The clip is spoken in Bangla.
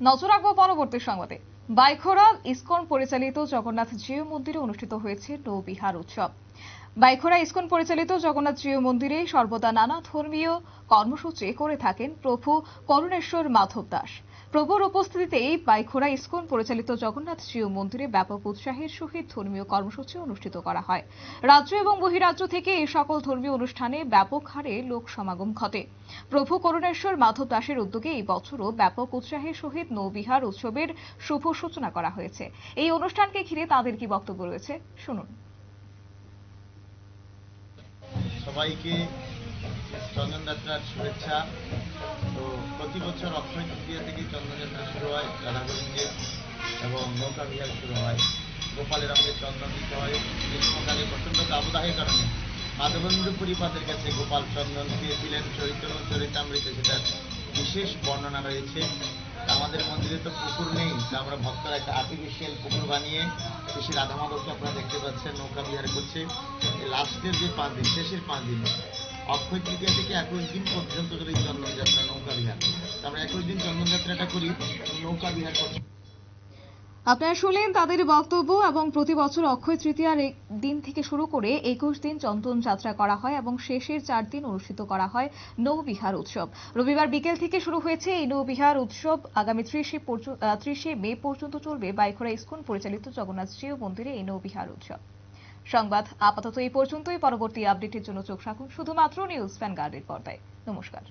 নজর রাখবো পরবর্তী সংবাদে। বাইখোরা ইসকন পরিচালিত জগন্নাথ জিউ মন্দিরে অনুষ্ঠিত হয়েছে নৌবিহার উৎসব। বাইখোরা ইসকন পরিচালিত জগন্নাথ জিউ মন্দিরে সর্বদা নানা ধর্মীয় কর্মসূচি করে থাকেন প্রভু করুণেশ্বর মাধব দাস। প্রভুর উপস্থিতিতেই বাইখোরা ইসকন পরিচালিত জগন্নাথ জিউ মন্দিরে ব্যাপক উৎসাহের সহিত ধর্মীয় কর্মসূচি অনুষ্ঠিত করা হয়। রাজ্য এবং বহিরাজ্য থেকে এই সকল ধর্মীয় অনুষ্ঠানে ব্যাপক হারে লোক সমাগম ঘটে। প্রভু করুণেশ্বর মাধব দাসের উদ্যোগে এই বছরও ব্যাপক উৎসাহের সহিত নৌবিহার উৎসবের শুভ সূচনা করা হয়েছে। এই অনুষ্ঠানকে ঘিরে তাদের কি বক্তব্য রয়েছে শুনুন। সবাইকে চন্দনযাত্রার শুভেচ্ছা। তো প্রতি বছর অক্ষয় তৃতীয়া থেকে চন্দনযাত্রা শুরু হয় রাধাগোবিন্দে এবং নৌকা বিহার শুরু হয়। গোপালের আমাদের চন্দন দিতে হয়। গ্রীষ্মকালে প্রচণ্ড দাবদাহের কারণে মাধবেন্দ্র পুরীপাদের কাছে গোপাল চন্দন পেয়েছিলেন চরিতামৃতে, সেটার বিশেষ বর্ণনা রয়েছে। আমাদের মন্দিরে তো পুকুর নেই, তা আমরা ভক্তরা একটা আর্টিফিশিয়াল পুকুর বানিয়ে শেষে রাধা মাধবকে আপনারা দেখতে পাচ্ছেন নৌকা বিহার করছে। লাস্টের যে 5 দিন, শেষের 5 দিন অক্ষয় তৃতীয়া থেকে 21 দিন পর্যন্ত যদি চন্দনযাত্রা নৌকা বিহার, আমরা 21 দিন চন্দনযাত্রাটা করি, নৌকা বিহার করছি। আপনারা শুনলেন তাদের বক্তব্য। এবং প্রতি বছর অক্ষয় তৃতীয়ার দিন থেকে শুরু করে 21 দিন চন্দন যাত্রা করা হয় এবং শেষের 4 দিন অনুষ্ঠিত করা হয় নৌবিহার উৎসব। রবিবার বিকেল থেকে শুরু হয়েছে এই নৌবিহার উৎসব। আগামী 30 মে পর্যন্ত চলবে বাইখোরা ইসকন পরিচালিত জগন্নাথ জিউ মন্দিরে এই নৌবিহার উৎসব। সংবাদ আপাতত এই পর্যন্তই। পরবর্তী আপডেটের জন্য চোখ রাখুন শুধুমাত্র নিউজ ভ্যানগার্ডের পর্দায়। নমস্কার।